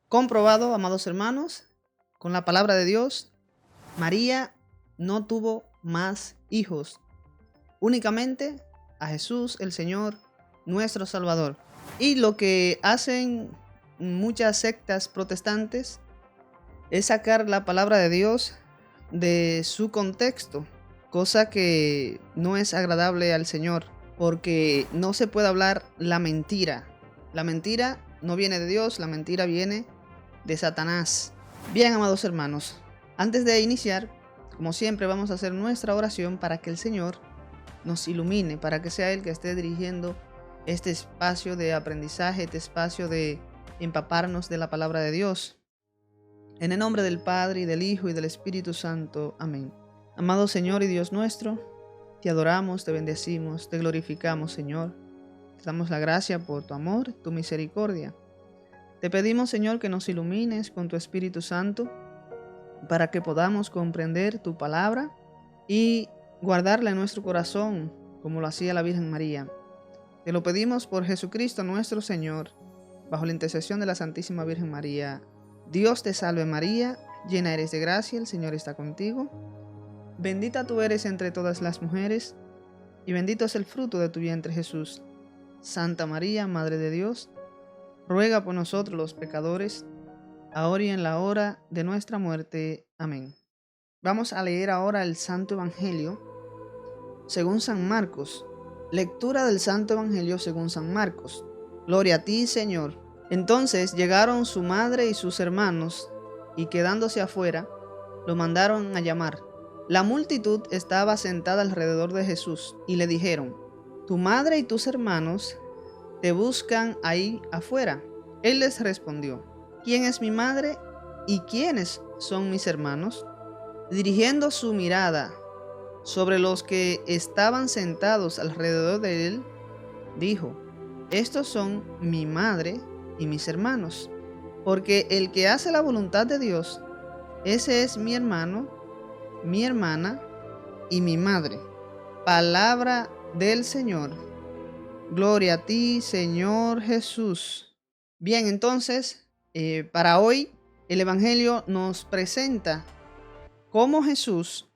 Comprobado, amados hermanos, con la palabra de Dios, María no tuvo más hijos, únicamente a Jesús el Señor, nuestro Salvador. Y lo que hacen muchas sectas protestantes es sacar la palabra de Dios de su contexto, cosa que no es agradable al Señor, porque no se puede hablar la mentira. La mentira no viene de Dios, la mentira viene de Satanás. Bien, amados hermanos, antes de iniciar, como siempre, vamos a hacer nuestra oración para que el Señor nos ilumine, para que sea Él que esté dirigiendo este espacio de aprendizaje, este espacio de empaparnos de la palabra de Dios. En el nombre del Padre, y del Hijo, y del Espíritu Santo. Amén. Amado Señor y Dios nuestro, te adoramos, te bendecimos, te glorificamos, Señor. Te damos la gracia por tu amor, tu misericordia. Te pedimos, Señor, que nos ilumines con tu Espíritu Santo para que podamos comprender tu palabra y guardarla en nuestro corazón, como lo hacía la Virgen María. Te lo pedimos por Jesucristo nuestro Señor, bajo la intercesión de la Santísima Virgen María. Dios te salve María, llena eres de gracia, el Señor está contigo. Bendita tú eres entre todas las mujeres, y bendito es el fruto de tu vientre Jesús. Santa María, Madre de Dios, ruega por nosotros los pecadores, ahora y en la hora de nuestra muerte. Amén. Vamos a leer ahora el Santo Evangelio según San Marcos. Lectura del Santo Evangelio según San Marcos. Gloria a ti, Señor. Entonces llegaron su madre y sus hermanos, y quedándose afuera, lo mandaron a llamar. La multitud estaba sentada alrededor de Jesús, y le dijeron: Tu madre y tus hermanos te buscan ahí afuera. Él les respondió: ¿Quién es mi madre y quiénes son mis hermanos? Dirigiendo su mirada sobre los que estaban sentados alrededor de él, dijo: Estos son mi madre y mis hermanos, porque el que hace la voluntad de Dios, ese es mi hermano, mi hermana y mi madre. Palabra del Señor. Gloria a ti, Señor Jesús. Bien, entonces, para hoy el Evangelio nos presenta cómo Jesús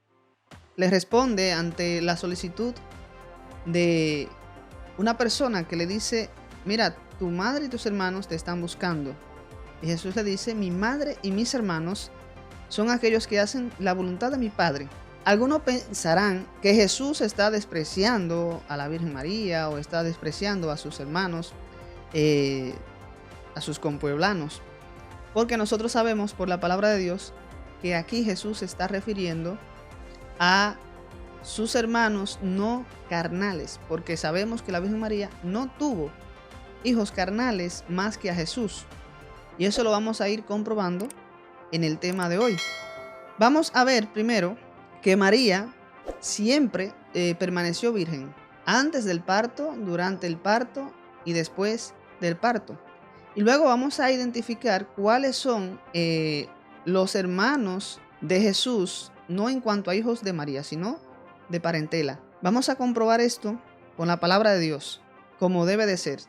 le responde ante la solicitud de una persona que le dice: mira, tu madre y tus hermanos te están buscando. Y Jesús le dice: mi madre y mis hermanos son aquellos que hacen la voluntad de mi Padre. Algunos pensarán que Jesús está despreciando a la Virgen María o está despreciando a sus hermanos, a sus compueblanos, porque nosotros sabemos por la palabra de Dios que aquí Jesús se está refiriendo a sus hermanos no carnales, porque sabemos que la Virgen María no tuvo hijos carnales más que a Jesús, y eso lo vamos a ir comprobando en el tema de hoy. Vamos a ver primero que María siempre permaneció virgen, antes del parto, durante el parto y después del parto. Y luego vamos a identificar cuáles son los hermanos de Jesús, no en cuanto a hijos de María, sino de parentela. Vamos a comprobar esto con la palabra de Dios, como debe de ser.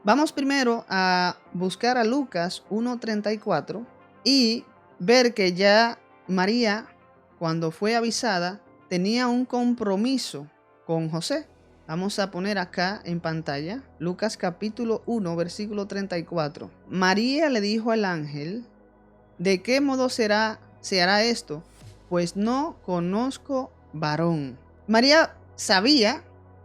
Vamos primero a buscar a Lucas 1:34 y ver que ya María, cuando fue avisada, tenía un compromiso con José. Vamos a poner acá en pantalla Lucas capítulo 1, versículo 34. María le dijo al ángel: ¿de qué modo se hará esto? Pues no conozco varón. María sabía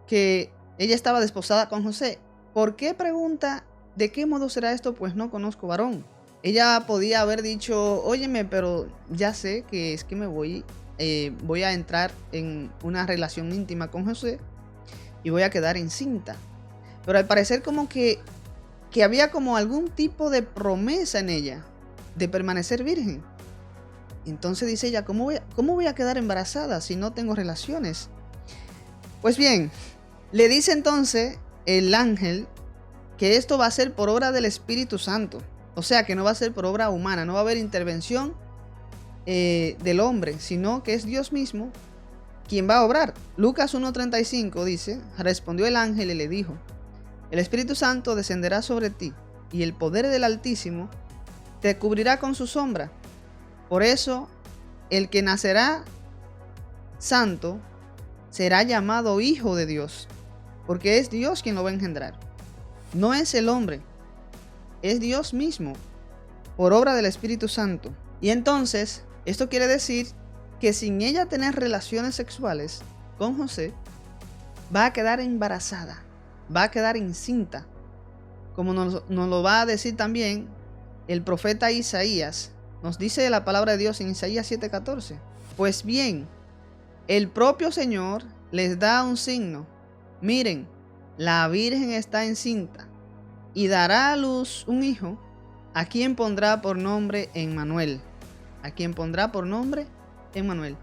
que ella estaba desposada con José. ¿Por qué pregunta: ¿de qué modo será esto? Pues no conozco varón. Ella podía haber dicho: óyeme, pero ya sé que es que me voy a entrar en una relación íntima con José y voy a quedar encinta. Pero al parecer como que había como algún tipo de promesa en ella de permanecer virgen. Entonces dice ella: ¿cómo voy a quedar embarazada si no tengo relaciones? Pues bien, le dice entonces el ángel que esto va a ser por obra del Espíritu Santo. O sea, que no va a ser por obra humana, no va a haber intervención del hombre, sino que es Dios mismo quien va a obrar. Lucas 1:35 dice: respondió el ángel y le dijo: el Espíritu Santo descenderá sobre ti, y el poder del Altísimo te cubrirá con su sombra. Por eso, el que nacerá santo será llamado Hijo de Dios, porque es Dios quien lo va a engendrar. No es el hombre, es Dios mismo, por obra del Espíritu Santo. Y entonces, esto quiere decir que sin ella tener relaciones sexuales con José, va a quedar embarazada, va a quedar encinta, como nos lo va a decir también el profeta Isaías. Nos dice la palabra de Dios en Isaías 7:14. Pues bien, el propio Señor les da un signo. Miren, la Virgen está encinta y dará a luz un hijo, a quien pondrá por nombre Emmanuel. A quien pondrá por nombre Emmanuel.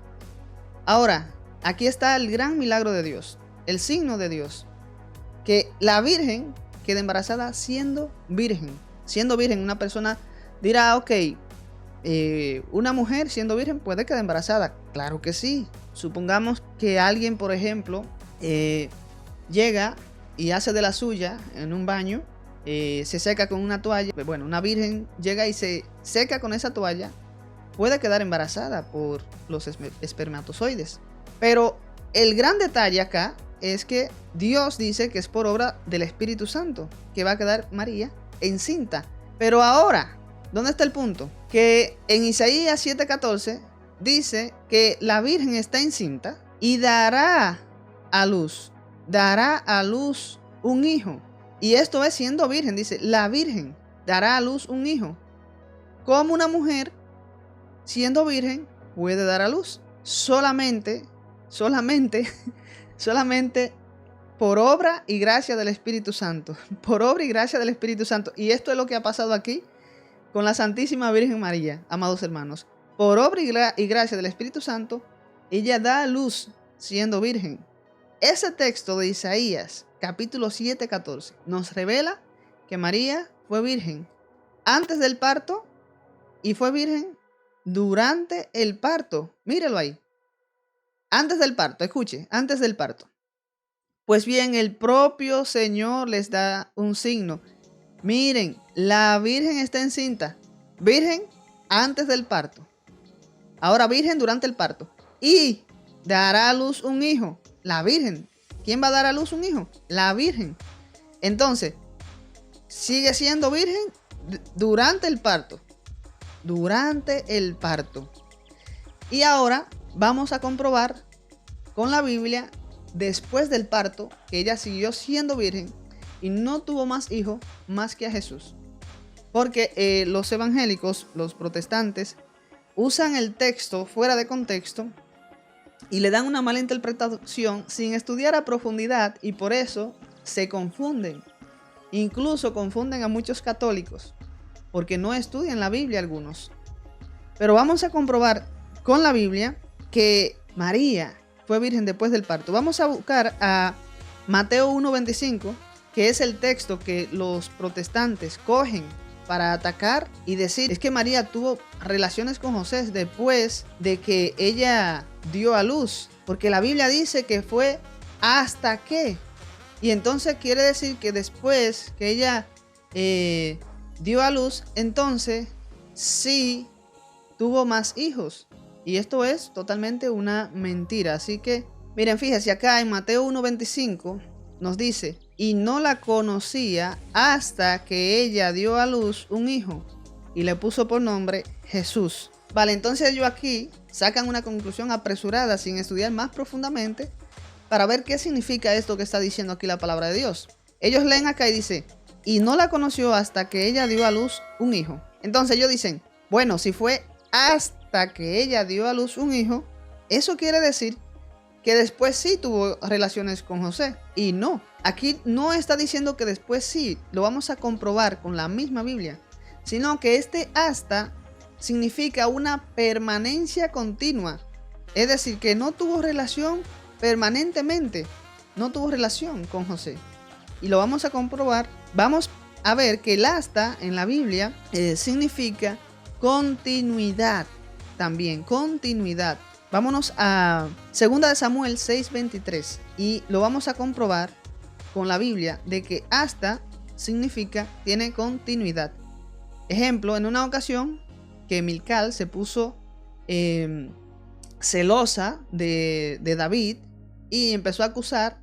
Ahora, aquí está el gran milagro de Dios, el signo de Dios, que la Virgen queda embarazada siendo virgen. Siendo virgen, una persona dirá, ok, una mujer siendo virgen puede quedar embarazada. Claro que sí. Supongamos que alguien, por ejemplo, llega y hace de la suya en un baño, se seca con una toalla. Bueno, una virgen llega y se seca con esa toalla, puede quedar embarazada por los espermatozoides. Pero el gran detalle acá es que Dios dice que es por obra del Espíritu Santo que va a quedar María encinta. Pero ahora, ¿dónde está el punto? Que en Isaías 7:14 dice que la Virgen está encinta y dará a luz un hijo. Y esto es siendo virgen, dice, la Virgen dará a luz un hijo. ¿Cómo una mujer siendo virgen puede dar a luz? Solamente por obra y gracia del Espíritu Santo. Por obra y gracia del Espíritu Santo. Y esto es lo que ha pasado aquí con la Santísima Virgen María, amados hermanos. Por obra y gracia del Espíritu Santo, ella da a luz siendo virgen. Ese texto de Isaías, capítulo 7:14, nos revela que María fue virgen antes del parto y fue virgen durante el parto. Mírelo ahí. Antes del parto, escuche, antes del parto. Pues bien, el propio Señor les da un signo. Miren, la Virgen está encinta. Virgen antes del parto. Ahora virgen durante el parto. Y dará a luz un hijo. La Virgen. ¿Quién va a dar a luz un hijo? La Virgen. Entonces, sigue siendo virgen durante el parto. Durante el parto. Y ahora vamos a comprobar con la Biblia, después del parto, que ella siguió siendo virgen y no tuvo más hijos más que a Jesús. Porque los evangélicos, los protestantes, usan el texto fuera de contexto y le dan una mala interpretación sin estudiar a profundidad, y por eso se confunden. Incluso confunden a muchos católicos porque no estudian la Biblia algunos. Pero vamos a comprobar con la Biblia que María fue virgen después del parto. Vamos a buscar a Mateo 1:25, que es el texto que los protestantes cogen para atacar y decir, es que María tuvo relaciones con José después de que ella dio a luz, porque la Biblia dice que fue hasta que, y entonces quiere decir que después que ella dio a luz, entonces sí tuvo más hijos. Y esto es totalmente una mentira. Así que, miren, fíjense acá en Mateo 1:25 nos dice, y no la conocía hasta que ella dio a luz un hijo y le puso por nombre Jesús. Vale, entonces ellos aquí sacan una conclusión apresurada sin estudiar más profundamente para ver qué significa esto que está diciendo aquí la palabra de Dios. Ellos leen acá y dice, y no la conoció hasta que ella dio a luz un hijo. Entonces ellos dicen, bueno, si fue hasta que ella dio a luz un hijo, eso quiere decir que después sí tuvo relaciones con José. Y no, aquí no está diciendo que después sí, lo vamos a comprobar con la misma Biblia, sino que este hasta significa una permanencia continua. Es decir, que no tuvo relación permanentemente, no tuvo relación con José. Y lo vamos a comprobar. Vamos a ver que el hasta en la Biblia significa continuidad también, continuidad. Vámonos a 2 Samuel 6:23 y lo vamos a comprobar con la Biblia de que hasta significa, tiene continuidad. Ejemplo, en una ocasión que Milcal se puso celosa de David y empezó a acusar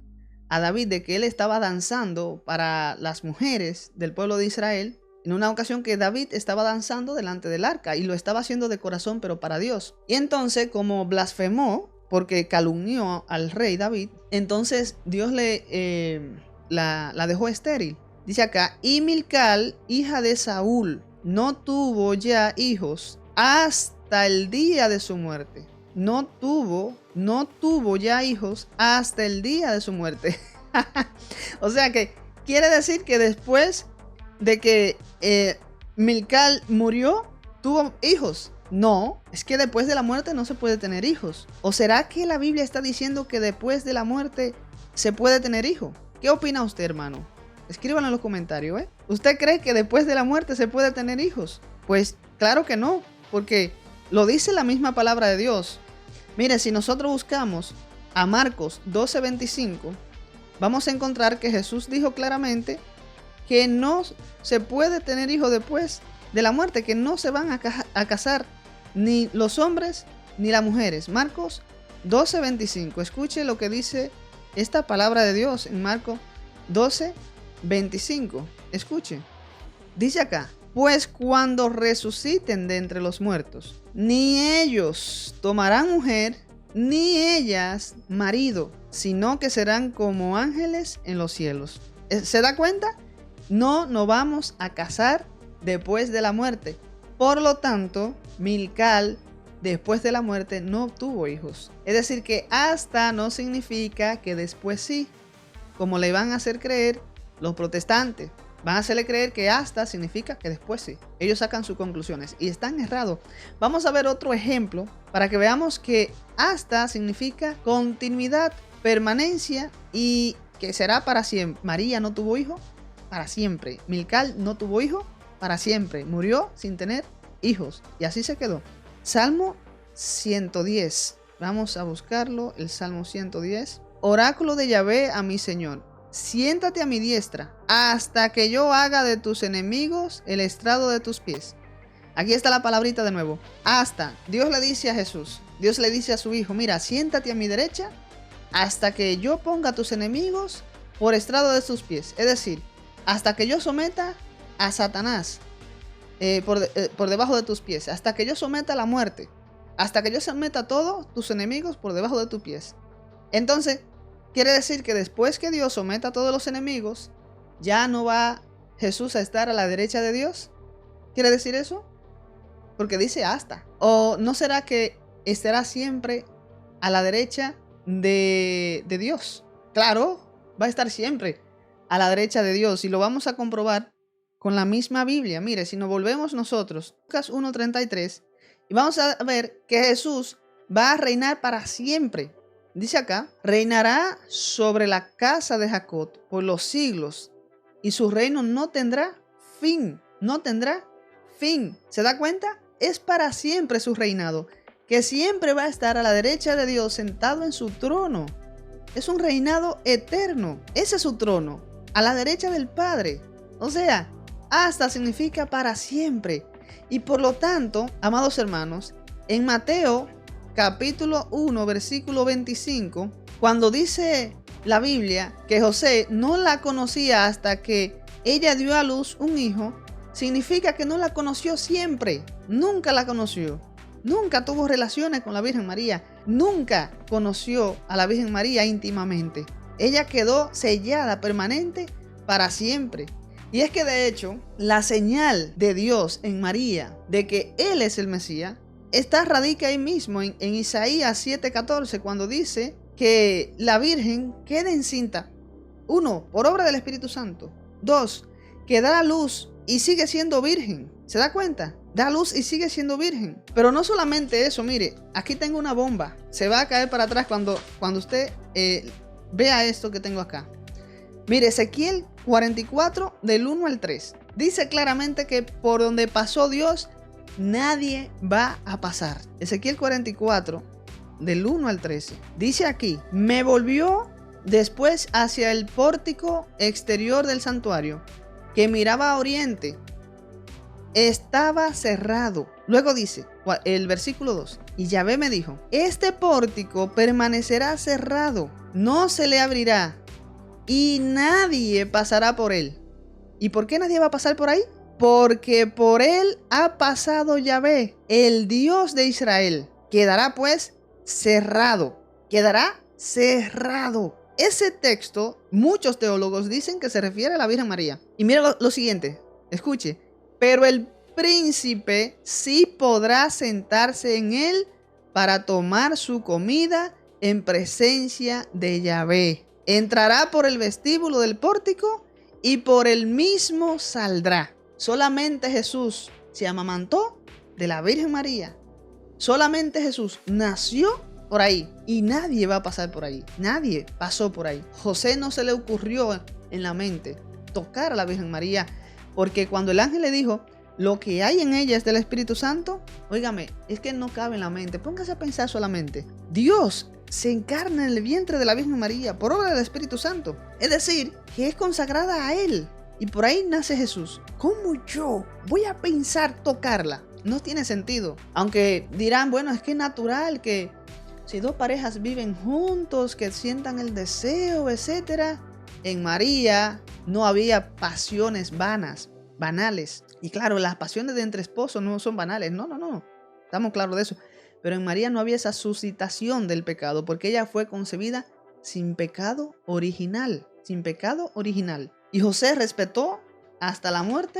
a David de que él estaba danzando para las mujeres del pueblo de Israel. En una ocasión que David estaba danzando delante del arca y lo estaba haciendo de corazón, pero para Dios. Y entonces, como blasfemó porque calumnió al rey David, entonces Dios la dejó estéril. Dice acá, y Milcal, hija de Saúl, no tuvo ya hijos hasta el día de su muerte. No tuvo ya hijos hasta el día de su muerte. O sea que quiere decir que después de que Milcal murió, tuvo hijos. No, es que después de la muerte no se puede tener hijos. ¿O será que la Biblia está diciendo que después de la muerte se puede tener hijo? ¿Qué opina usted, hermano? Escríbanlo en los comentarios, ¿eh? ¿Usted cree que después de la muerte se puede tener hijos? Pues claro que no, porque lo dice la misma palabra de Dios. Mire, si nosotros buscamos a Marcos 12:25, vamos a encontrar que Jesús dijo claramente que no se puede tener hijos después de la muerte, que no se van a casar ni los hombres ni las mujeres. Marcos 12:25. Escuche lo que dice esta palabra de Dios en Marcos 12:25. Escuche. Dice acá, pues cuando resuciten de entre los muertos, ni ellos tomarán mujer, ni ellas marido, sino que serán como ángeles en los cielos. ¿Se da cuenta? No nos vamos a casar después de la muerte. Por lo tanto, Milcal después de la muerte no tuvo hijos. Es decir, que hasta no significa que después sí, como le van a hacer creer los protestantes. Van a hacerle creer que hasta significa que después sí. Ellos sacan sus conclusiones y están errados. Vamos a ver otro ejemplo para que veamos que hasta significa continuidad, permanencia y que será para siempre. María no tuvo hijo para siempre. Milcal no tuvo hijo para siempre. Murió sin tener hijos y así se quedó. Salmo 110. Vamos a buscarlo. El Salmo 110. Oráculo de Yahvé a mi Señor. Siéntate a mi diestra, hasta que yo haga de tus enemigos el estrado de tus pies. Aquí está la palabrita de nuevo. Hasta. Dios le dice a Jesús, Dios le dice a su hijo, mira, siéntate a mi derecha, hasta que yo ponga a tus enemigos por estrado de tus pies. Es decir, hasta que yo someta a Satanás por debajo de tus pies. Hasta que yo someta la muerte. Hasta que yo someta a todos tus enemigos por debajo de tus pies. Entonces, quiere decir que después que Dios someta a todos los enemigos, ya no va Jesús a estar a la derecha de Dios. ¿Quiere decir eso? Porque dice hasta. ¿O no será que estará siempre a la derecha de Dios? Claro, va a estar siempre a la derecha de Dios. Y lo vamos a comprobar con la misma Biblia. Mire, si nos volvemos nosotros, Lucas 1:33, y vamos a ver que Jesús va a reinar para siempre. Dice acá, reinará sobre la casa de Jacob por los siglos y su reino no tendrá fin, no tendrá fin. ¿Se da cuenta? Es para siempre su reinado, que siempre va a estar a la derecha de Dios sentado en su trono. Es un reinado eterno, ese es su trono, a la derecha del Padre. O sea, hasta significa para siempre. Y por lo tanto, amados hermanos, en Mateo capítulo 1, versículo 25, cuando dice la Biblia que José no la conocía hasta que ella dio a luz un hijo, significa que no la conoció siempre, nunca la conoció, nunca tuvo relaciones con la Virgen María, nunca conoció a la Virgen María íntimamente. Ella quedó sellada permanente para siempre. Y es que de hecho, la señal de Dios en María de que Él es el Mesías, esta radica ahí mismo en Isaías 7:14, cuando dice que la Virgen queda encinta. 1, por obra del Espíritu Santo. 2, que da a luz y sigue siendo virgen. ¿Se da cuenta? Da a luz y sigue siendo virgen. Pero no solamente eso, mire, aquí tengo una bomba. Se va a caer para atrás cuando usted vea esto que tengo acá. Mire, Ezequiel 44, del 1 al 3. Dice claramente que por donde pasó Dios, nadie va a pasar. Ezequiel 44, del 1 al 13. Dice aquí, me volvió después hacia el pórtico exterior del santuario, que miraba a oriente. estaba cerrado. Luego dice el versículo 2: y Yahvé me dijo, este pórtico permanecerá cerrado, no se le abrirá y nadie pasará por él. ¿Y por qué nadie va a pasar por ahí? Porque por él ha pasado Yahvé, el Dios de Israel. Quedará pues cerrado. Quedará cerrado. Ese texto, muchos teólogos dicen que se refiere a la Virgen María. Y mira lo siguiente, escuche. Pero el príncipe sí podrá sentarse en él para tomar su comida en presencia de Yahvé. Entrará por el vestíbulo del pórtico y por el mismo saldrá. Solamente Jesús se amamantó de la Virgen María. Solamente Jesús nació por ahí y nadie va a pasar por ahí. Nadie pasó por ahí. José no se le ocurrió en la mente tocar a la Virgen María, porque cuando el ángel le dijo, lo que hay en ella es del Espíritu Santo, óigame, es que no cabe en la mente. Póngase a pensar solamente. Dios se encarna en el vientre de la Virgen María por obra del Espíritu Santo. Es decir, que es consagrada a Él. Y por ahí nace Jesús. ¿Cómo yo voy a pensar tocarla? No tiene sentido. Aunque dirán, bueno, es que es natural que si dos parejas viven juntos, que sientan el deseo, etc. En María no había pasiones banales. Y claro, las pasiones de entre esposos no son banales. No. Estamos claros de eso. Pero en María no había esa suscitación del pecado, porque ella fue concebida sin pecado original. Sin pecado original. Y José respetó hasta la muerte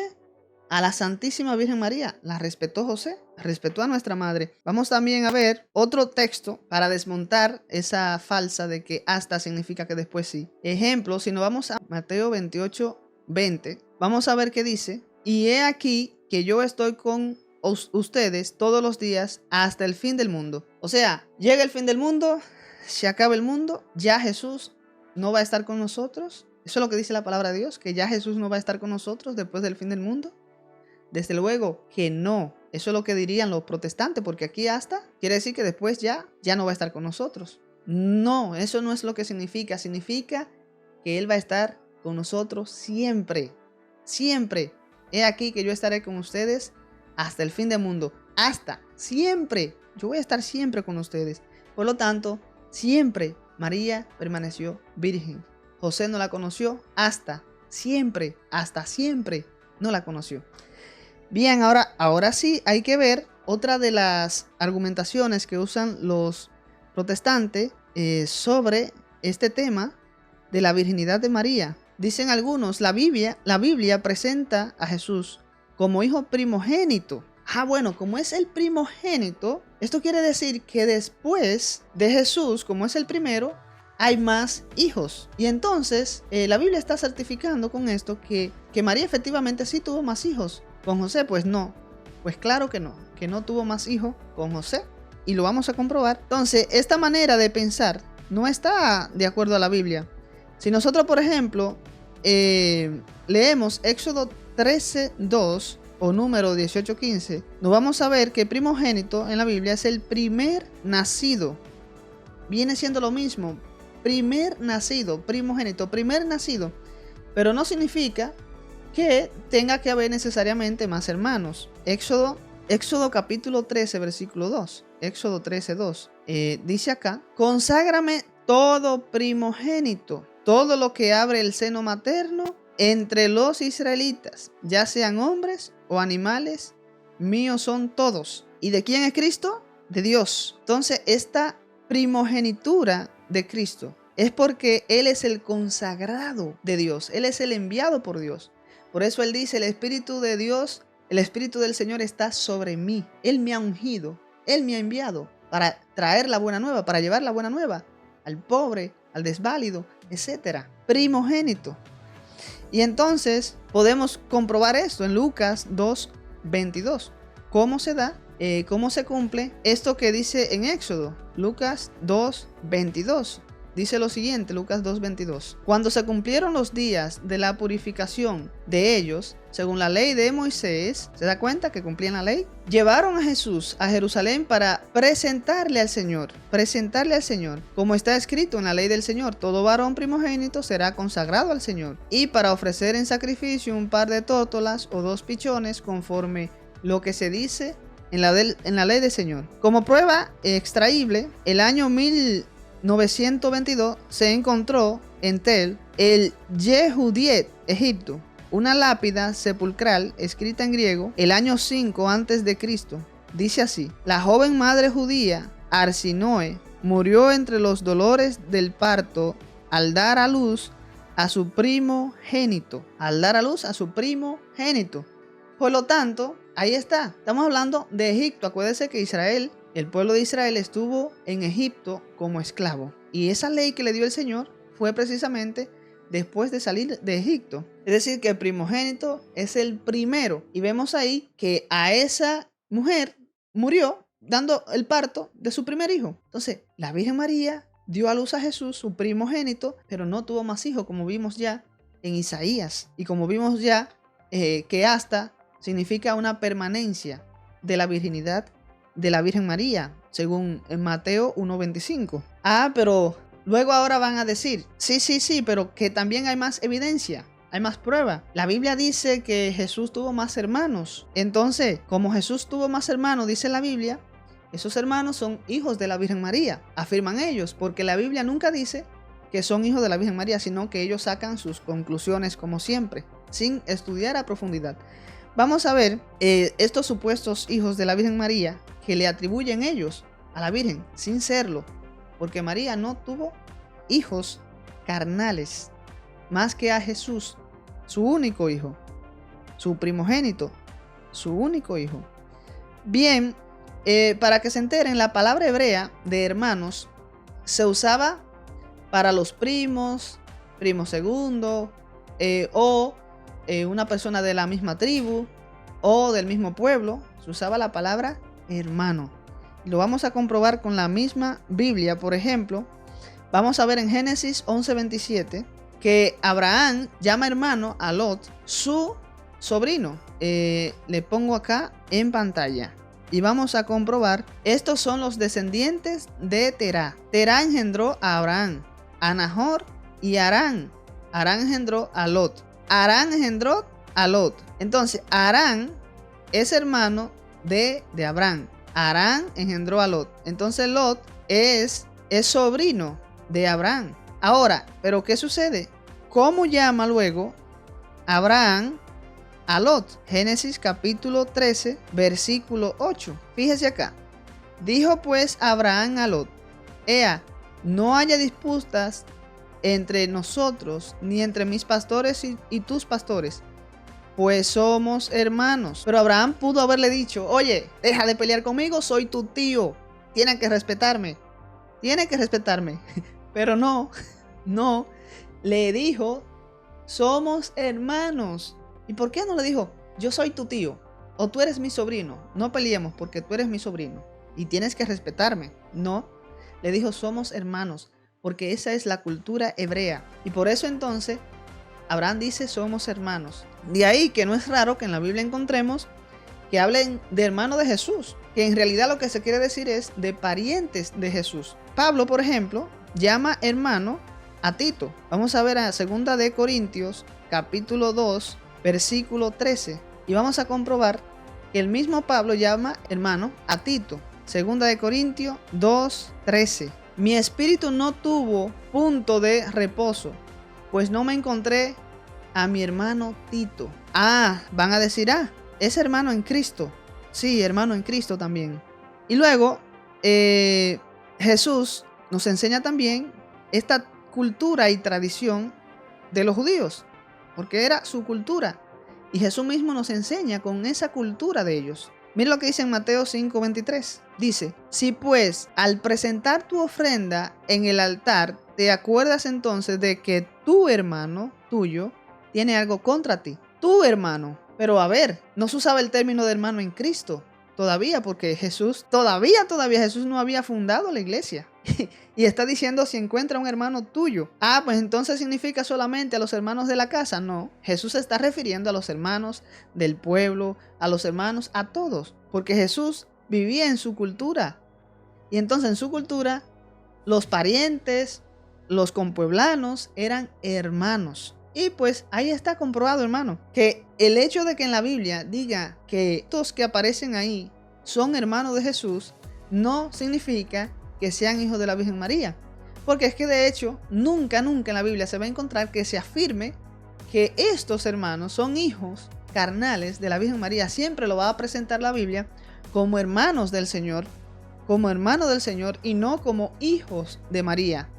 a la Santísima Virgen María. La respetó José, respetó a nuestra madre. Vamos también a ver otro texto para desmontar esa falsa de que hasta significa que después sí. Ejemplo, si nos vamos a Mateo 28:20, vamos a ver qué dice. Y he aquí que yo estoy con ustedes todos los días hasta el fin del mundo. O sea, llega el fin del mundo, se acaba el mundo, ya Jesús no va a estar con nosotros. Eso es lo que dice la palabra de Dios, que ya Jesús no va a estar con nosotros después del fin del mundo. Desde luego que no. Eso es lo que dirían los protestantes, porque aquí hasta quiere decir que después ya no va a estar con nosotros. No, eso no es lo que significa. Significa que Él va a estar con nosotros siempre. Siempre. He aquí que yo estaré con ustedes hasta el fin del mundo. Hasta, siempre. Yo voy a estar siempre con ustedes. Por lo tanto, siempre María permaneció virgen. José no la conoció hasta siempre no la conoció. Bien, ahora sí hay que ver otra de las argumentaciones que usan los protestantes sobre este tema de la virginidad de María. Dicen algunos, la Biblia presenta a Jesús como hijo primogénito. Bueno, como es el primogénito, esto quiere decir que después de Jesús, como es el primero, hay más hijos. Y entonces la Biblia está certificando con esto que María efectivamente sí tuvo más hijos. Con José, pues no. Pues claro que no tuvo más hijos con José. Y lo vamos a comprobar. Entonces, esta manera de pensar no está de acuerdo a la Biblia. Si nosotros, por ejemplo, leemos Éxodo 13:2 o número 18:15, nos vamos a ver que primogénito en la Biblia es el primer nacido. Viene siendo lo mismo. Primer nacido, primogénito, primer nacido. Pero no significa que tenga que haber necesariamente más hermanos. Éxodo capítulo 13, versículo 2. Éxodo 13:2. Dice acá, conságrame todo primogénito, todo lo que abre el seno materno entre los israelitas, ya sean hombres o animales, míos son todos. ¿Y de quién es Cristo? De Dios. Entonces, esta primogenitura de Cristo es porque Él es el consagrado de Dios. Él es el enviado por Dios. Por eso Él dice, el Espíritu de Dios, el Espíritu del Señor está sobre mí. Él me ha ungido, Él me ha enviado para traer la buena nueva, para llevar la buena nueva al pobre, al desválido, etc. Primogénito. Y entonces podemos comprobar esto en Lucas 2:22. ¿Cómo se da? ¿Cómo se cumple esto que dice en Éxodo? Lucas 2:22. dice lo siguiente, Lucas 2:22. Cuando se cumplieron los días de la purificación de ellos, según la ley de Moisés, ¿se da cuenta que cumplían la ley? Llevaron a Jesús a Jerusalén para presentarle al Señor, como está escrito en la ley del Señor, todo varón primogénito será consagrado al Señor, y para ofrecer en sacrificio un par de tórtolas o 2 pichones, conforme lo que se dice en la ley del Señor. Como prueba extraíble, el año 1922 se encontró en Tel el Yehudiet, Egipto, una lápida sepulcral escrita en griego el año 5 a.C. Dice así: la joven madre judía Arsinoe murió entre los dolores del parto al dar a luz a su primogénito. Por lo tanto, ahí está. Estamos hablando de Egipto. Acuérdense que el pueblo de Israel estuvo en Egipto como esclavo. Y esa ley que le dio el Señor fue precisamente después de salir de Egipto. Es decir, que el primogénito es el primero. Y vemos ahí que a esa mujer murió dando el parto de su primer hijo. Entonces, la Virgen María dio a luz a Jesús, su primogénito, pero no tuvo más hijos, como vimos ya en Isaías. Y como vimos ya que hasta significa una permanencia de la virginidad de la Virgen María, según en Mateo 1:25. Pero luego ahora van a decir, sí, pero que también hay más evidencia, hay más prueba. La Biblia dice que Jesús tuvo más hermanos. Entonces, como Jesús tuvo más hermanos, dice la Biblia, esos hermanos son hijos de la Virgen María, afirman ellos, porque la Biblia nunca dice que son hijos de la Virgen María, sino que ellos sacan sus conclusiones como siempre, sin estudiar a profundidad. Vamos a ver estos supuestos hijos de la Virgen María que le atribuyen ellos a la Virgen sin serlo, porque María no tuvo hijos carnales más que a Jesús, su único hijo, su primogénito, su único hijo. Bien, para que se enteren, la palabra hebrea de hermanos se usaba para los primos, primo segundo, o una persona de la misma tribu o del mismo pueblo. Se usaba la palabra hermano. Lo vamos a comprobar con la misma Biblia. Por ejemplo, vamos a ver en Génesis 11:27 que Abraham llama hermano a Lot, su sobrino. Le pongo acá en pantalla y vamos a comprobar. Estos son los descendientes de Terá. Terá engendró a Abraham, a Nahor y a Harán. Harán engendró a Lot. Harán engendró a Lot. Entonces, Harán es hermano de Abraham. Harán engendró a Lot. Entonces, Lot es sobrino de Abraham. Ahora, ¿pero qué sucede? ¿Cómo llama luego Abraham a Lot? Génesis capítulo 13, versículo 8. Fíjese acá. Dijo pues Abraham a Lot: Ea, no haya disputas entre nosotros, ni entre mis pastores y tus pastores, pues somos hermanos. Pero Abraham pudo haberle dicho: oye, deja de pelear conmigo, soy tu tío, tienes que respetarme. Pero no, le dijo: somos hermanos. ¿Y por qué no le dijo: yo soy tu tío, o tú eres mi sobrino, no peleemos porque tú eres mi sobrino y tienes que respetarme? No, le dijo: somos hermanos, porque esa es la cultura hebrea. Y por eso entonces Abraham dice: somos hermanos. De ahí que no es raro que en la Biblia encontremos que hablen de hermano de Jesús, que en realidad lo que se quiere decir es de parientes de Jesús. Pablo, por ejemplo, llama hermano a Tito. Vamos a ver a 2 de Corintios capítulo 2 versículo 13 y vamos a comprobar que el mismo Pablo llama hermano a Tito. 2 de Corintios 2:13. Mi espíritu no tuvo punto de reposo, pues no me encontré a mi hermano Tito. Van a decir: es hermano en Cristo. Sí, hermano en Cristo también. Y luego Jesús nos enseña también esta cultura y tradición de los judíos, porque era su cultura. Y Jesús mismo nos enseña con esa cultura de ellos. Mira lo que dice en Mateo 5:23. Dice: si pues al presentar tu ofrenda en el altar te acuerdas entonces de que tu hermano tuyo tiene algo contra ti. Tu hermano. Pero a ver, no se usaba el término de hermano en Cristo. todavía, porque todavía Jesús no había fundado la iglesia. Y está diciendo si encuentra un hermano tuyo. Pues entonces significa solamente a los hermanos de la casa. No, Jesús se está refiriendo a los hermanos del pueblo, a los hermanos, a todos. Porque Jesús vivía en su cultura. Y entonces en su cultura, los parientes, los compueblanos eran hermanos. Y pues ahí está comprobado, hermano, que el hecho de que en la Biblia diga que estos que aparecen ahí son hermanos de Jesús, no significa que sean hijos de la Virgen María. Porque es que de hecho, nunca en la Biblia se va a encontrar que se afirme que estos hermanos son hijos carnales de la Virgen María. Siempre lo va a presentar la Biblia como hermanos del Señor, y no como hijos de María.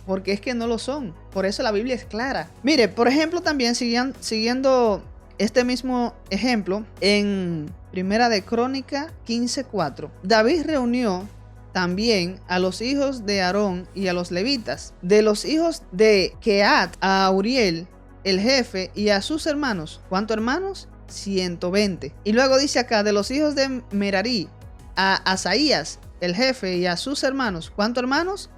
Porque es que no lo son. Por eso la Biblia es clara. Mire, por ejemplo, también siguiendo este mismo ejemplo, en Primera de Crónica 15:4, David reunió también a los hijos de Aarón y a los levitas, de los hijos de Kehat a Uriel, el jefe, y a sus hermanos. ¿Cuántos hermanos? 120. Y luego dice acá, de los hijos de Merari, a Asaías, el jefe, y a sus hermanos. ¿Cuántos hermanos?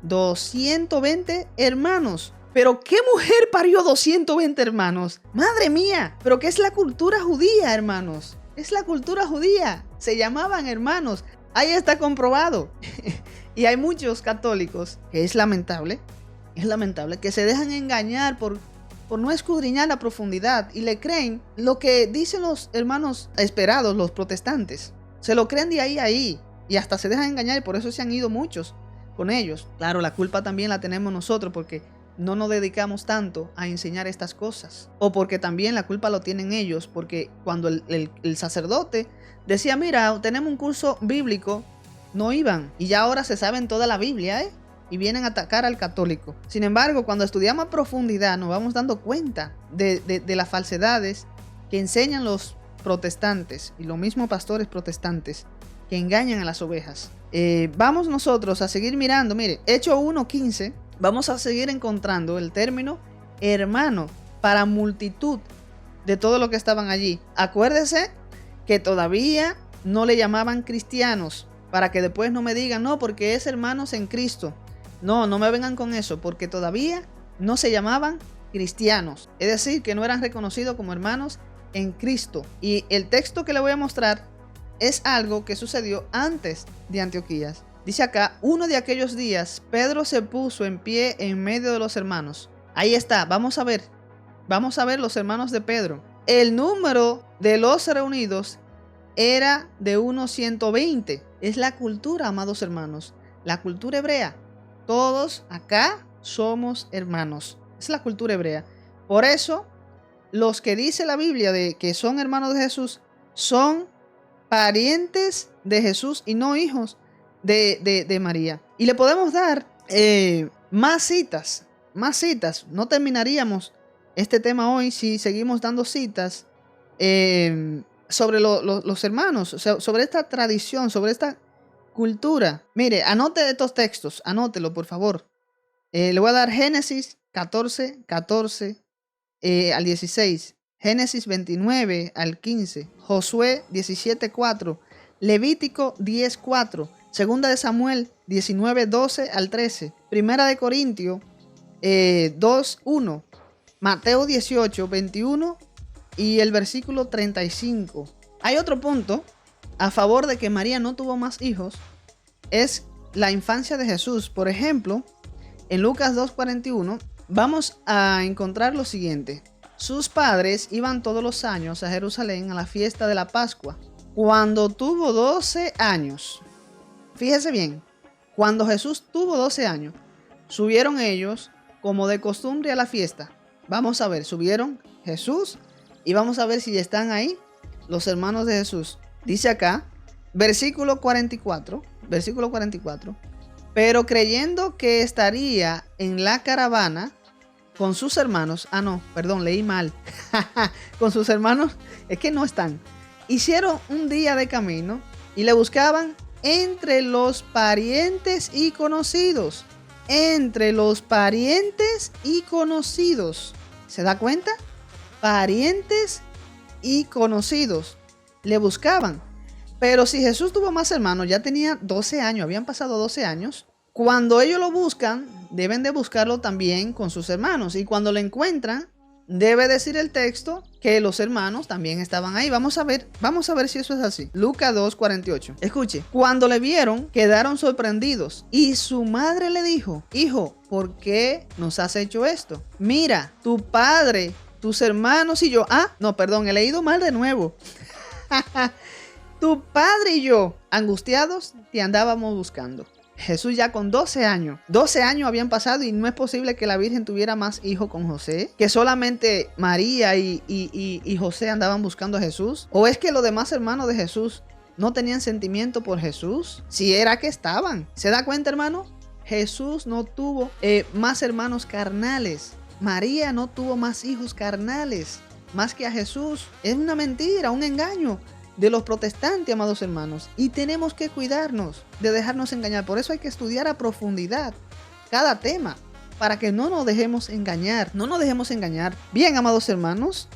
220 hermanos. ¿Pero qué mujer parió 220 hermanos? ¡Madre mía! ¿Pero qué es la cultura judía, hermanos? Es la cultura judía. Se llamaban hermanos. Ahí está comprobado. Y hay muchos católicos, que es lamentable, que se dejan engañar por no escudriñar la profundidad y le creen lo que dicen los hermanos esperados, los protestantes. Se lo creen de ahí. Y hasta se dejan engañar y por eso se han ido muchos con ellos. Claro, la culpa también la tenemos nosotros porque no nos dedicamos tanto a enseñar estas cosas. O porque también la culpa lo tienen ellos, porque cuando el sacerdote decía, mira, tenemos un curso bíblico, no iban. Y ya ahora se saben toda la Biblia, y vienen a atacar al católico. Sin embargo, cuando estudiamos a profundidad, nos vamos dando cuenta de las falsedades que enseñan los protestantes y los mismos pastores protestantes que engañan a las ovejas. Vamos nosotros a seguir mirando. Mire, Hechos 1:15, vamos a seguir encontrando el término hermano para multitud de todo lo que estaban allí. Acuérdese que todavía no le llamaban cristianos, para que después no me digan, no, porque es hermanos en Cristo. No me vengan con eso, porque todavía no se llamaban cristianos. Es decir, que no eran reconocidos como hermanos en Cristo. Y el texto que le voy a mostrar es algo que sucedió antes de Antioquías. Dice acá, uno de aquellos días, Pedro se puso en pie en medio de los hermanos. Ahí está, vamos a ver los hermanos de Pedro. El número de los reunidos era de unos 120. Es la cultura, amados hermanos, la cultura hebrea. Todos acá somos hermanos. Es la cultura hebrea. Por eso, los que dice la Biblia de que son hermanos de Jesús son parientes de Jesús y no hijos de María. Y le podemos dar más citas. No terminaríamos este tema hoy si seguimos dando citas sobre los hermanos, o sea, sobre esta tradición, sobre esta cultura. Mire, anote estos textos, anótelo por favor. Le voy a dar Génesis 14 al 16. Génesis 29 al 15, Josué 17:4, Levítico 10:4, Segunda de Samuel 19:12 al 13, Primera de Corintios 2:1, Mateo 18:21 y el versículo 35. Hay otro punto a favor de que María no tuvo más hijos, es la infancia de Jesús. Por ejemplo, en Lucas 2:41 vamos a encontrar lo siguiente. Sus padres iban todos los años a Jerusalén a la fiesta de la Pascua. Cuando tuvo 12 años, fíjese bien, cuando Jesús tuvo 12 años, subieron ellos como de costumbre a la fiesta. Vamos a ver, subieron Jesús y vamos a ver si están ahí los hermanos de Jesús. Dice acá, versículo 44, pero creyendo que estaría en la caravana con sus hermanos, leí mal, con sus hermanos, es que no están, hicieron un día de camino y le buscaban entre los parientes y conocidos, ¿se da cuenta? Parientes y conocidos, le buscaban. Pero si Jesús tuvo más hermanos, ya tenía 12 años, habían pasado 12 años. Cuando ellos lo buscan, deben de buscarlo también con sus hermanos. Y cuando lo encuentran, debe decir el texto que los hermanos también estaban ahí. Vamos a ver si eso es así. Lucas 2:48. Escuche, cuando le vieron, quedaron sorprendidos. Y su madre le dijo: hijo, ¿por qué nos has hecho esto? Mira, tu padre, tus hermanos y yo. No, perdón, he leído mal de nuevo. Tu padre y yo, angustiados, te andábamos buscando. Jesús ya con 12 años. 12 años habían pasado y no es posible que la Virgen tuviera más hijos con José. Que solamente María y José andaban buscando a Jesús. ¿O es que los demás hermanos de Jesús no tenían sentimiento por Jesús? Si era que estaban. ¿Se da cuenta, hermano? Jesús no tuvo más hermanos carnales. María no tuvo más hijos carnales más que a Jesús. Es una mentira, un engaño de los protestantes, amados hermanos, y tenemos que cuidarnos de dejarnos engañar. Por eso hay que estudiar a profundidad cada tema para que no nos dejemos engañar, Bien, amados hermanos,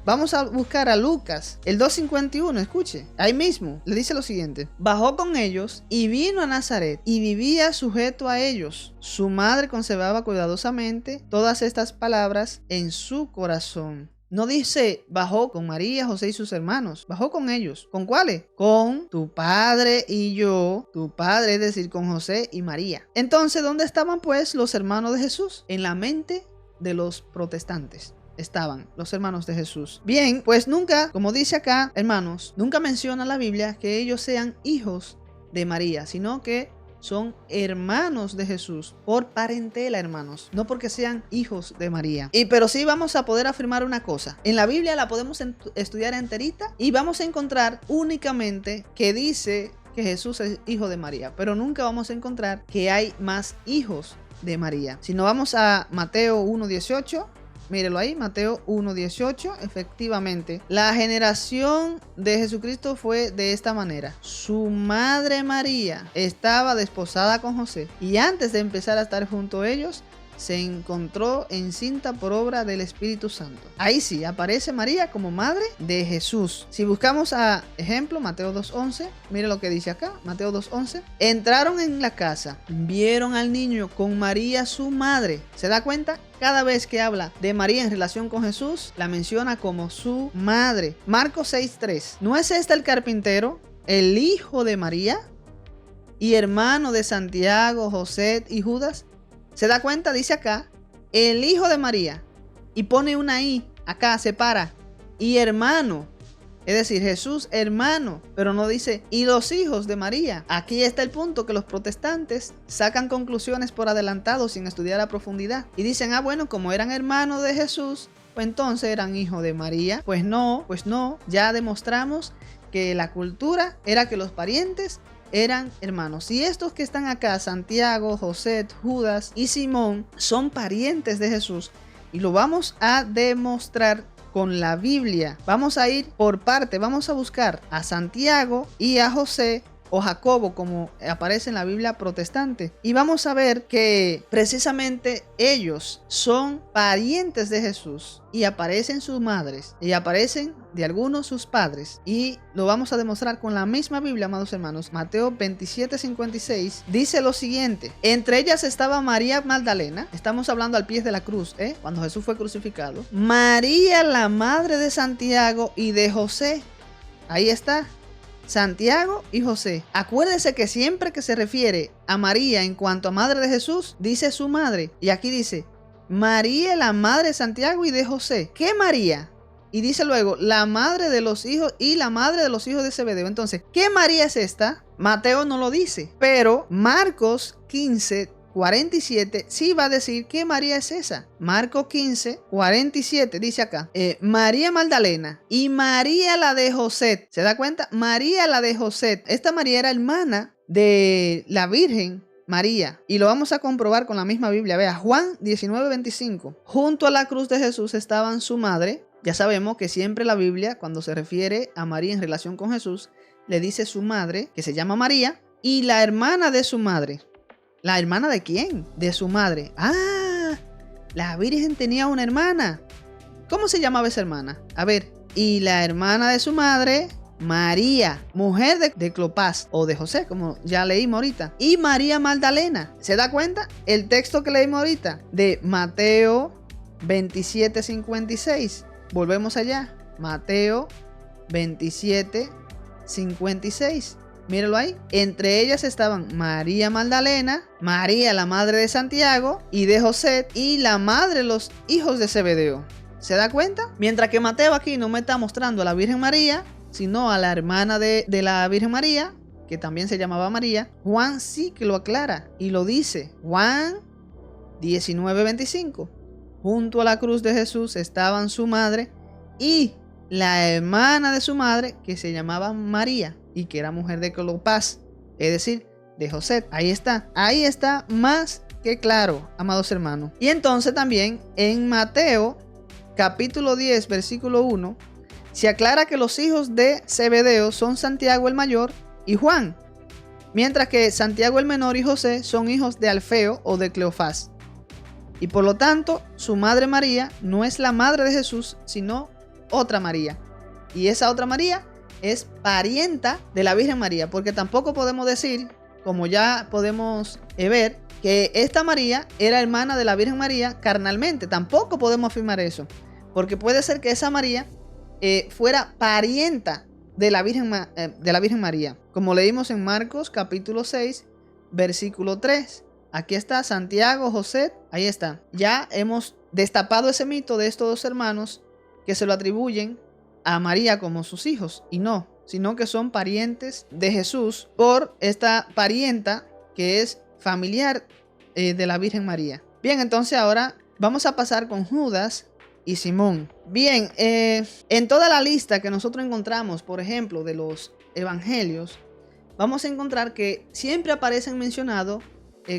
vamos a buscar a Lucas, el 2:51, escuche, ahí mismo, le dice lo siguiente: bajó con ellos y vino a Nazaret y vivía sujeto a ellos. Su madre conservaba cuidadosamente todas estas palabras en su corazón. No dice bajó con María, José y sus hermanos. Bajó con ellos. ¿Con cuáles? Con tu padre y yo. Tu padre, es decir, con José y María. Entonces, ¿dónde estaban pues los hermanos de Jesús? En la mente de los protestantes estaban los hermanos de Jesús. Bien, pues nunca, como dice acá, hermanos, nunca menciona la Biblia que ellos sean hijos de María, sino que son hermanos de Jesús por parentela, hermanos, no porque sean hijos de María. Pero sí vamos a poder afirmar una cosa: en la Biblia la podemos estudiar enterita y vamos a encontrar únicamente que dice que Jesús es hijo de María, pero nunca vamos a encontrar que hay más hijos de María. Si nos vamos a Mateo 1:18, mírelo ahí, Mateo 1:18, efectivamente, la generación de Jesucristo fue de esta manera: su madre María estaba desposada con José y antes de empezar a estar junto a ellos, se encontró encinta por obra del Espíritu Santo. Ahí sí aparece María como madre de Jesús. Si buscamos a ejemplo Mateo 2:11, mire lo que dice acá, Mateo 2:11. Entraron en la casa, vieron al niño con María su madre. ¿Se da cuenta? Cada vez que habla de María en relación con Jesús, la menciona como su madre. Marcos 6:3. ¿No es este el carpintero, el hijo de María y hermano de Santiago, José y Judas? ¿Se da cuenta? Dice acá, el hijo de María, y pone una I, acá separa, y hermano, es decir, Jesús hermano, pero no dice y los hijos de María. Aquí está el punto, que los protestantes sacan conclusiones por adelantado sin estudiar a profundidad y dicen: bueno, como eran hermanos de Jesús, pues entonces eran hijos de María. Pues no, ya demostramos que la cultura era que los parientes eran hermanos. Y estos que están acá, Santiago, José, Judas y Simón, son parientes de Jesús. Y lo vamos a demostrar con la Biblia. Vamos a ir por parte, vamos a buscar a Santiago y a José, o Jacobo, como aparece en la Biblia protestante. Y vamos a ver que precisamente ellos son parientes de Jesús. Y aparecen sus madres. Y aparecen de algunos sus padres. Y lo vamos a demostrar con la misma Biblia, amados hermanos. Mateo 27:56 dice lo siguiente: entre ellas estaba María Magdalena. Estamos hablando al pie de la cruz, cuando Jesús fue crucificado. María, la madre de Santiago y de José. Ahí está. Santiago y José. Acuérdese que siempre que se refiere a María en cuanto a madre de Jesús, dice su madre. Y aquí dice María, la madre de Santiago y de José. ¿Qué María? Y dice luego la madre de los hijos y la madre de los hijos de Zebedeo. Entonces, ¿qué María es esta? Mateo no lo dice, pero Marcos 15:47 sí va a decir qué María es esa. Marcos 15:47 dice acá: María Magdalena y María la de José. ¿Se da cuenta? María la de José. Esta María era hermana de la Virgen María. Y lo vamos a comprobar con la misma Biblia. Vea, Juan 19:25. Junto a la cruz de Jesús estaban su madre. Ya sabemos que siempre la Biblia, cuando se refiere a María en relación con Jesús, le dice su madre, que se llama María, y la hermana de su madre. ¿La hermana de quién? De su madre. La Virgen tenía una hermana. ¿Cómo se llamaba esa hermana? A ver, y la hermana de su madre, María, mujer de Cleofás o de José, como ya leímos ahorita, y María Magdalena. ¿Se da cuenta? El texto que leímos ahorita de Mateo 27:56. Volvemos allá. Mateo 27:56. Míralo ahí. Entre ellas estaban María Magdalena, María la madre de Santiago y de José, y la madre de los hijos de Zebedeo. ¿Se da cuenta? Mientras que Mateo aquí no me está mostrando a la Virgen María, sino a la hermana de la Virgen María, que también se llamaba María, Juan sí que lo aclara y lo dice. Juan 19:25. Junto a la cruz de Jesús estaban su madre y la hermana de su madre, que se llamaba María y que era mujer de Cleofás, es decir, de José. Ahí está más que claro, amados hermanos. Y entonces también en Mateo capítulo 10, versículo 1, se aclara que los hijos de Zebedeo son Santiago el mayor y Juan, mientras que Santiago el menor y José son hijos de Alfeo o de Cleofás. Y por lo tanto, su madre María no es la madre de Jesús, sino otra María. Y esa otra María es parienta de la Virgen María, porque tampoco podemos decir, como ya podemos ver, que esta María era hermana de la Virgen María carnalmente. Tampoco podemos afirmar eso, porque puede ser que esa María fuera parienta de la Virgen María, como leímos en Marcos capítulo 6, versículo 3. Aquí está Santiago, José, ahí está. Ya hemos destapado ese mito de estos dos hermanos que se lo atribuyen a María como sus hijos, y no, sino que son parientes de Jesús por esta parienta que es familiar de la Virgen María. Bien, entonces ahora vamos a pasar con Judas y Simón. Bien, en toda la lista que nosotros encontramos, por ejemplo, de los evangelios, vamos a encontrar que siempre aparecen mencionados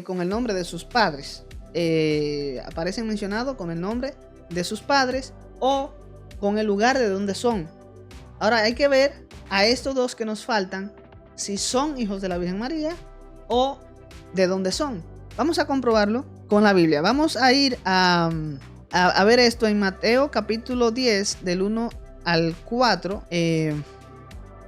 con el nombre de sus padres. Aparecen mencionados con el nombre de sus padres o con el lugar de donde son. Ahora hay que ver a estos dos que nos faltan si son hijos de la Virgen María o de dónde son. Vamos a comprobarlo con la Biblia. Vamos a ir a ver esto en Mateo capítulo 10 del 1 al 4.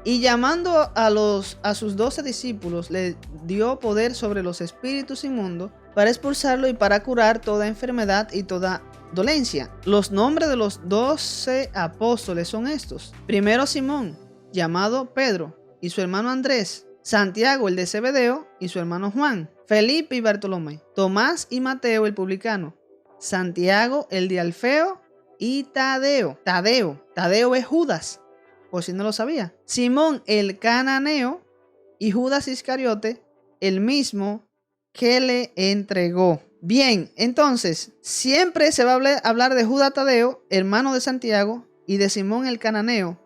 Y llamando a sus 12 discípulos, le dio poder sobre los espíritus inmundos para expulsarlo y para curar toda enfermedad y toda dolencia. Los nombres de los 12 apóstoles son estos. Primero Simón, llamado Pedro, y su hermano Andrés. Santiago el de Zebedeo y su hermano Juan. Felipe y Bartolomé. Tomás y Mateo el publicano. Santiago el de Alfeo y Tadeo. Tadeo es Judas, por si no lo sabía. Simón el cananeo y Judas Iscariote, el mismo que le entregó. Bien, entonces, siempre se va a hablar de Judas Tadeo, hermano de Santiago, y de Simón el cananeo,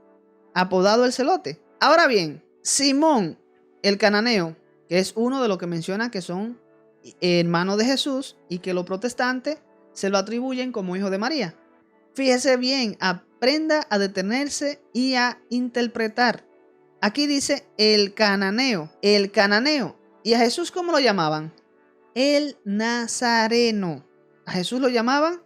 apodado el celote. Ahora bien, Simón el cananeo, que es uno de los que menciona que son hermanos de Jesús y que los protestantes se lo atribuyen como hijo de María. Fíjese bien, aprenda a detenerse y a interpretar. Aquí dice el cananeo. ¿Y a Jesús cómo lo llamaban? El Nazareno. A Jesús lo llamaban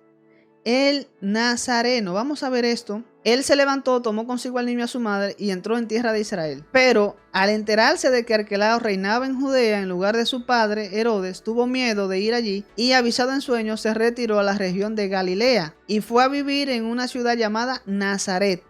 el Nazareno. Vamos a ver esto. Él se levantó, tomó consigo al niño a su madre y entró en tierra de Israel. Pero al enterarse de que Arquelao reinaba en Judea en lugar de su padre Herodes, tuvo miedo de ir allí y, avisado en sueños, se retiró a la región de Galilea y fue a vivir en una ciudad llamada Nazaret,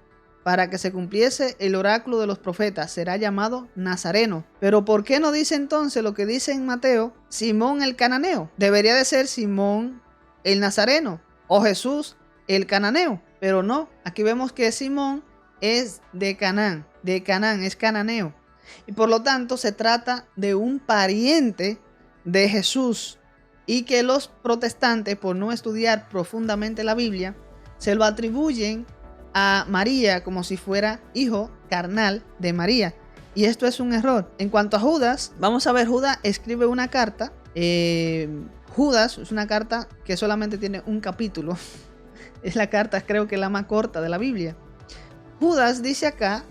para que se cumpliese el oráculo de los profetas: será llamado Nazareno. Pero ¿por qué no dice entonces lo que dice en Mateo? Simón el cananeo. Debería de ser Simón el Nazareno o Jesús el cananeo. Pero no, aquí vemos que Simón es de Canaán, es cananeo. Y por lo tanto se trata de un pariente de Jesús. Y que los protestantes, por no estudiar profundamente la Biblia, se lo atribuyen a María como si fuera hijo carnal de María. Y esto es un error. En cuanto a Judas, vamos a ver, Judas escribe una carta. Judas es una carta que solamente tiene un capítulo. Es la carta, creo que la más corta de la Biblia. Judas dice acá,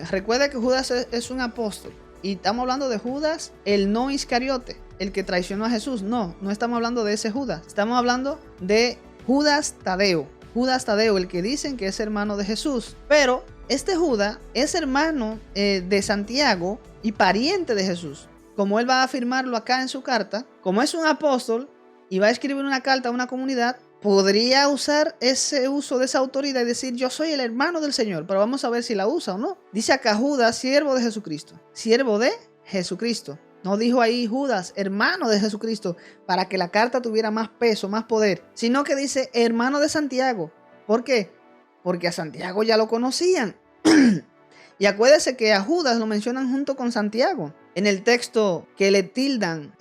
recuerda que Judas es un apóstol. Y estamos hablando de Judas, el no Iscariote, el que traicionó a Jesús. No estamos hablando de ese Judas. Estamos hablando de Judas Tadeo. Judas Tadeo, el que dicen que es hermano de Jesús. Pero este Judas es hermano de Santiago y pariente de Jesús. Como él va a afirmarlo acá en su carta, como es un apóstol y va a escribir una carta a una comunidad, podría usar ese uso de esa autoridad y decir: yo soy el hermano del Señor, pero vamos a ver si la usa o no. Dice acá Judas, siervo de Jesucristo. Siervo de Jesucristo. No dijo ahí Judas, hermano de Jesucristo, para que la carta tuviera más peso, más poder, sino que dice hermano de Santiago. ¿Por qué? Porque a Santiago ya lo conocían. Y acuérdese que a Judas lo mencionan junto con Santiago en el texto que le tildan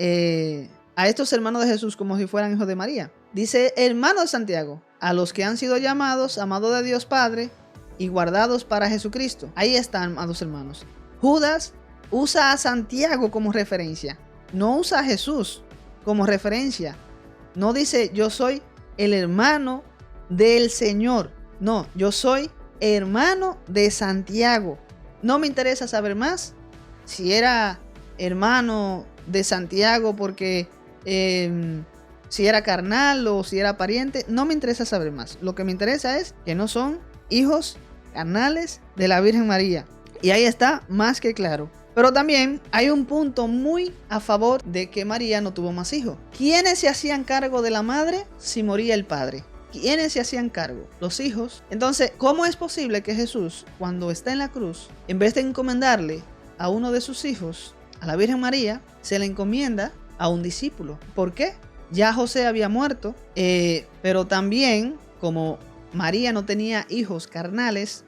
a estos hermanos de Jesús como si fueran hijos de María. Dice hermano de Santiago, a los que han sido llamados, amados de Dios Padre y guardados para Jesucristo. Ahí están, amados hermanos. Judas usa a Santiago como referencia, no usa a Jesús como referencia. No dice yo soy el hermano del Señor. No, yo soy hermano de Santiago. No me interesa saber más si era hermano de Santiago porque si era carnal o si era pariente. No me interesa saber más. Lo que me interesa es que no son hijos carnales de la Virgen María. Y ahí está más que claro. Pero también hay un punto muy a favor de que María no tuvo más hijos. ¿Quiénes se hacían cargo de la madre si moría el padre? ¿Quiénes se hacían cargo? Los hijos. Entonces, ¿cómo es posible que Jesús, cuando está en la cruz, en vez de encomendarle a uno de sus hijos, a la Virgen María, se le encomienda a un discípulo? ¿Por qué? Ya José había muerto, pero también, como María no tenía hijos carnales,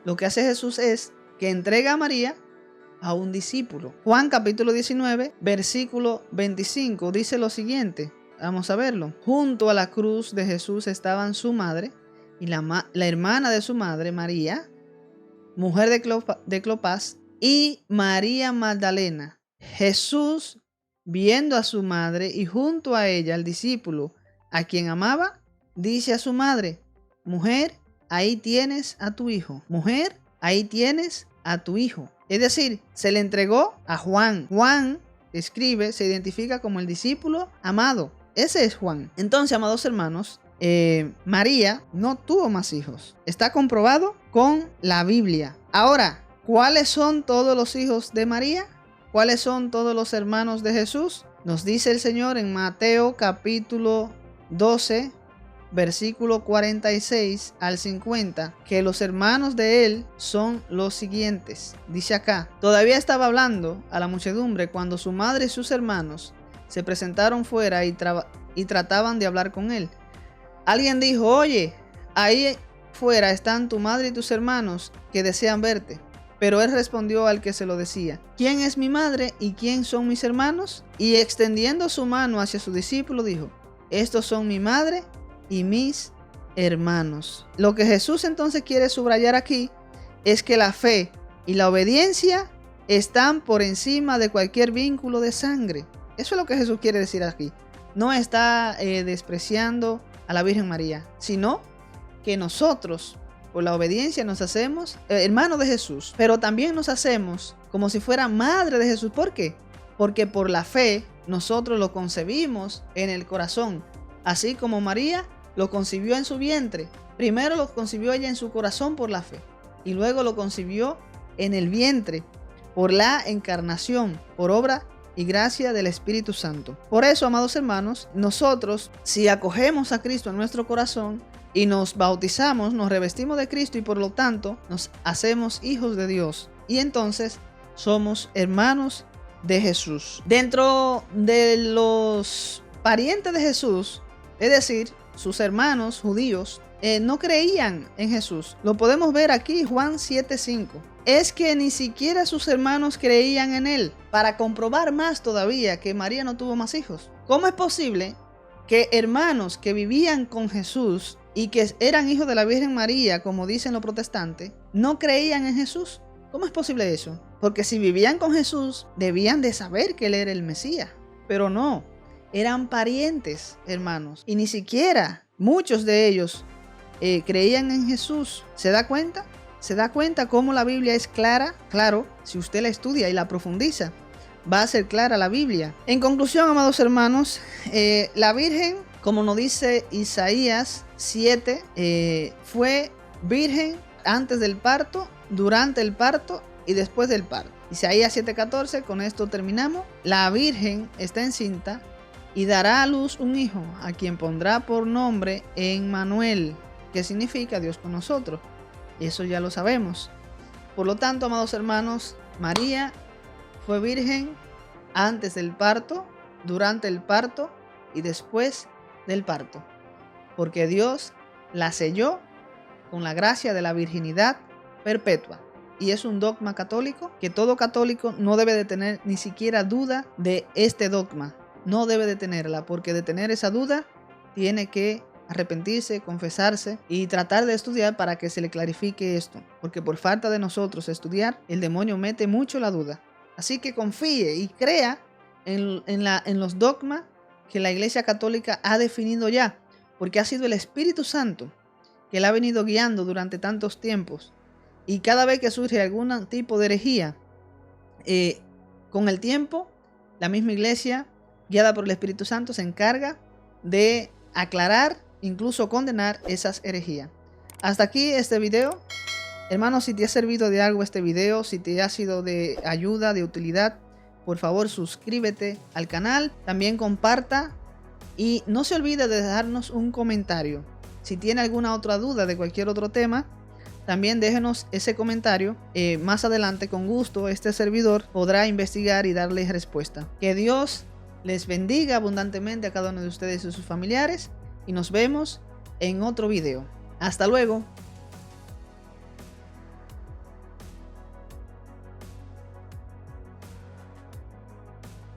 lo que hace Jesús es que entrega a María a un discípulo. Juan capítulo 19, versículo 25 dice lo siguiente. Vamos a verlo. Junto a la cruz de Jesús estaban su madre y la hermana de su madre, María, mujer de Clopas, y María Magdalena. Jesús, viendo a su madre y junto a ella al discípulo a quien amaba, dice a su madre: mujer, ahí tienes a tu hijo. Mujer, ahí tienes a tu hijo. Es decir, se le entregó a Juan. Juan escribe, se identifica como el discípulo amado. Ese es Juan. Entonces, amados hermanos, María no tuvo más hijos. Está comprobado con la Biblia. Ahora, ¿cuáles son todos los hijos de María? ¿Cuáles son todos los hermanos de Jesús? Nos dice el Señor en Mateo capítulo 12, versículo 46 al 50, que los hermanos de él son los siguientes. Dice acá: todavía estaba hablando a la muchedumbre cuando su madre y sus hermanos se presentaron fuera y trataban de hablar con él. Alguien dijo: oye, ahí fuera están tu madre y tus hermanos que desean verte. Pero él respondió al que se lo decía: ¿quién es mi madre y quién son mis hermanos? Y extendiendo su mano hacia su discípulo dijo: estos son mi madre y mis hermanos. Lo que Jesús entonces quiere subrayar aquí es que la fe y la obediencia están por encima de cualquier vínculo de sangre. Eso es lo que Jesús quiere decir aquí. No está despreciando a la Virgen María, sino que nosotros por la obediencia nos hacemos hermanos de Jesús, pero también nos hacemos como si fuera madre de Jesús. ¿Por qué? Porque por la fe nosotros lo concebimos en el corazón, así como María lo concibió en su vientre. Primero lo concibió ella en su corazón por la fe y luego lo concibió en el vientre por la encarnación, por obra y gracia del Espíritu Santo. Por eso, amados hermanos, nosotros, si acogemos a Cristo en nuestro corazón y nos bautizamos, nos revestimos de Cristo y por lo tanto nos hacemos hijos de Dios. Y entonces somos hermanos de Jesús. Dentro de los parientes de Jesús, es decir, sus hermanos judíos, no creían en Jesús. Lo podemos ver aquí, Juan 7:5. Es que ni siquiera sus hermanos creían en él. Para comprobar más todavía que María no tuvo más hijos. ¿Cómo es posible que hermanos que vivían con Jesús y que eran hijos de la Virgen María, como dicen los protestantes, no creían en Jesús? ¿Cómo es posible eso? Porque si vivían con Jesús, debían de saber que él era el Mesías. Pero no, eran parientes, hermanos. Y ni siquiera muchos de ellos creían en Jesús. ¿Se da cuenta? ¿Se da cuenta cómo la Biblia es clara? Claro, si usted la estudia y la profundiza, va a ser clara la Biblia. En conclusión, amados hermanos, la Virgen, como nos dice Isaías 7, fue virgen antes del parto durante el parto y después del parto. Isaías 7:14, con esto terminamos. La Virgen está encinta y dará a luz un hijo, a quien pondrá por nombre Emmanuel, que significa Dios con nosotros. Eso ya lo sabemos. Por lo tanto, amados hermanos, María fue virgen antes del parto, durante el parto y después del parto, porque Dios la selló con la gracia de la virginidad perpetua. Y es un dogma católico que todo católico no debe de tener ni siquiera duda de este dogma. No debe de tenerla, porque de tener esa duda tiene que arrepentirse, confesarse y tratar de estudiar para que se le clarifique esto. Porque por falta de nosotros estudiar, el demonio mete mucho la duda. Así que confíe y crea en los dogmas que la Iglesia Católica ha definido ya, porque ha sido el Espíritu Santo que la ha venido guiando durante tantos tiempos. Y cada vez que surge algún tipo de herejía, con el tiempo, la misma Iglesia, guiada por el Espíritu Santo, se encarga de aclarar, incluso condenar esas herejías. Hasta aquí este video. Hermano, si te ha servido de algo este video, si te ha sido de ayuda, de utilidad, por favor suscríbete al canal, también comparta y no se olvide de dejarnos un comentario. Si tiene alguna otra duda de cualquier otro tema, también déjenos ese comentario. Más adelante, con gusto, este servidor podrá investigar y darles respuesta. Que Dios les bendiga abundantemente a cada uno de ustedes y sus familiares y nos vemos en otro video. Hasta luego.